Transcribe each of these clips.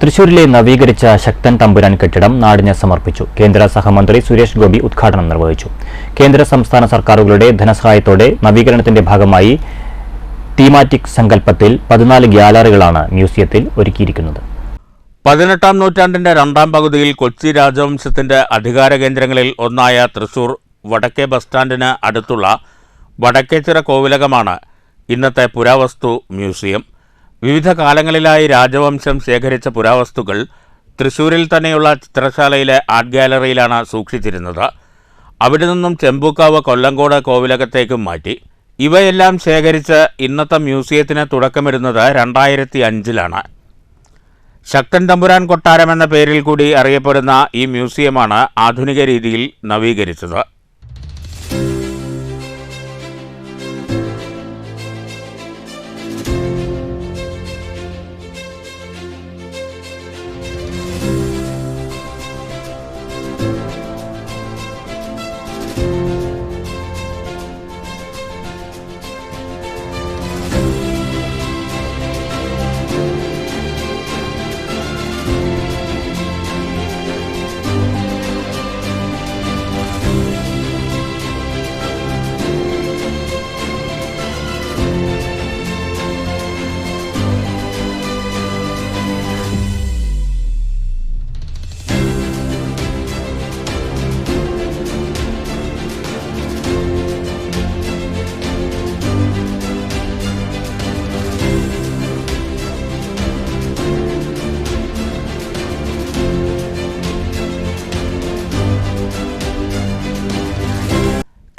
തൃശൂരിലെ നവീകരിച്ച ശക്തൻ തമ്പുരാൻ കെട്ടിടം നാടിന് സമർപ്പിച്ചു. കേന്ദ്ര സഹമന്ത്രി സുരേഷ് ഗോപി ഉദ്ഘാടനം നിർവഹിച്ചു. കേന്ദ്ര സംസ്ഥാന സർക്കാരുകളുടെ ധനസഹായത്തോടെ നവീകരണത്തിന്റെ ഭാഗമായി തീമാറ്റിക് സങ്കല്പത്തിൽ 14 ഗ്യാലറികളാണ് മ്യൂസിയത്തിൽ ഒരുക്കിയിരിക്കുന്നത്. 18-ാം നൂറ്റാണ്ടിന്റെ രണ്ടാം പകുതിയിൽ കൊച്ചി രാജവംശത്തിന്റെ അധികാര കേന്ദ്രങ്ങളിൽ ഒന്നായ തൃശൂർ വടക്കേ ബസ് സ്റ്റാൻഡിന് അടുത്തുള്ള വടക്കേച്ചിറ കോവിലകമാണ് ഇന്നത്തെ പുരാവസ്തു മ്യൂസിയം. വിവിധ കാലങ്ങളിലായി രാജവംശം ശേഖരിച്ച പുരാവസ്തുക്കൾ തൃശൂരിൽ തന്നെയുള്ള ചിത്രശാലയിലെ ആർട്ട് ഗാലറിയിലാണ് സൂക്ഷിച്ചിരുന്നത്. അവിടെ നിന്നും ചെമ്പൂക്കാവ് കൊല്ലങ്കോട് കോവിലകത്തേക്കും മാറ്റി. ഇവയെല്ലാം ശേഖരിച്ച് ഇന്നത്തെ മ്യൂസിയത്തിന് തുടക്കമിടുന്നത് 2005-ലാണ്. ശക്തൻ തമ്പുരാൻ കൊട്ടാരം എന്ന പേരിൽ കൂടി അറിയപ്പെടുന്ന ഈ മ്യൂസിയമാണ് ആധുനിക രീതിയിൽ നവീകരിച്ചത്.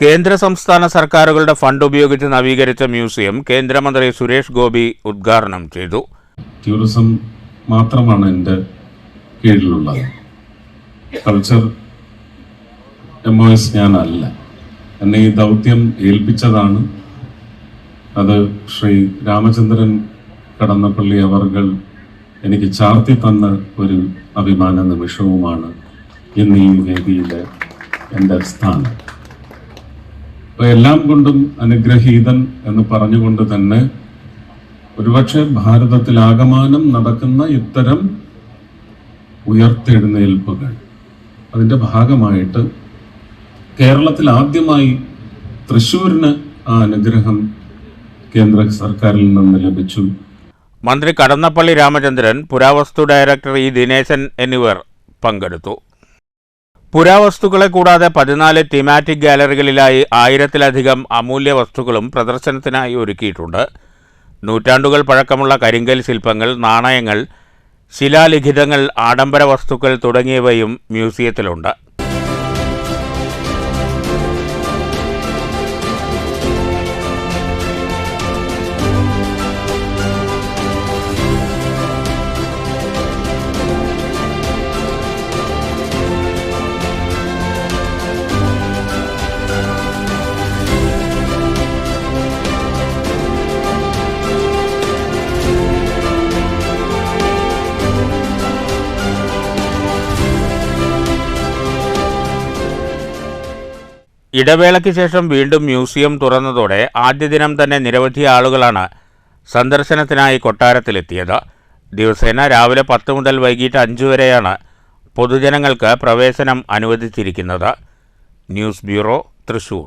കേന്ദ്ര സംസ്ഥാന സർക്കാരുകളുടെ ഫണ്ട് ഉപയോഗിച്ച് നവീകരിച്ച മ്യൂസിയം കേന്ദ്രമന്ത്രി സുരേഷ് ഗോപി ഉദ്ഘാടനം ചെയ്തു. ടൂറിസം മാത്രമാണ് എൻ്റെ കീഴിലുള്ളത്. കൾച്ചർ MOS ഞാനല്ല. എന്നെ ഈ ദൗത്യം ഏൽപ്പിച്ചതാണ്. അത് ശ്രീ രാമചന്ദ്രൻ കടന്നപ്പള്ളി അവർകൾ എനിക്ക് ചാർത്തി തന്ന ഒരു അഭിമാന നിമിഷവുമാണ് ഇന്ന് ഈ വേദിയിലെ എൻ്റെ സ്ഥാനം. എല്ലാം കൊണ്ടും അനുഗ്രഹീതൻ എന്ന് പറഞ്ഞുകൊണ്ട് തന്നെ ഒരുപക്ഷെ ഭാരതത്തിലാകമാനം നടക്കുന്ന ഇത്തരം ഉയർത്തെഴുന്നേൽപ്പുകൾ അതിൻ്റെ ഭാഗമായിട്ട് കേരളത്തിൽ ആദ്യമായി തൃശ്ശൂരിന് ആ അനുഗ്രഹം കേന്ദ്ര സർക്കാരിൽ നിന്ന് ലഭിച്ചു. മന്ത്രി കടന്നപ്പള്ളി രാമചന്ദ്രൻ, പുരാവസ്തു ഡയറക്ടർ ഇ ദിനേശൻ എന്നിവർ പങ്കെടുത്തു. പുരാവസ്തുക്കളെ കൂടാതെ 14 തീമാറ്റിക് ഗാലറികളിലായി 1000-ലധികം അമൂല്യ വസ്തുക്കളും പ്രദർശനത്തിനായി ഒരുക്കിയിട്ടുണ്ട്. നൂറ്റാണ്ടുകൾ പഴക്കമുള്ള കരിങ്കൽ ശില്പങ്ങൾ, നാണയങ്ങൾ, ശിലാലിഖിതങ്ങൾ, ആഡംബര വസ്തുക്കൾ തുടങ്ങിയവയും മ്യൂസിയത്തിലുണ്ട്. ഇടവേളയ്ക്ക് ശേഷം വീണ്ടും മ്യൂസിയം തുറന്നതോടെ ആദ്യ ദിനം തന്നെ നിരവധി ആളുകളാണ് സന്ദർശനത്തിനായി കൊട്ടാരത്തിലെത്തിയത്. ദിവസേന രാവിലെ 10 മുതൽ വൈകിട്ട് 5 വരെയാണ് പൊതുജനങ്ങൾക്ക് പ്രവേശനം അനുവദിച്ചിരിക്കുന്നത്. News bureau, Thrissur.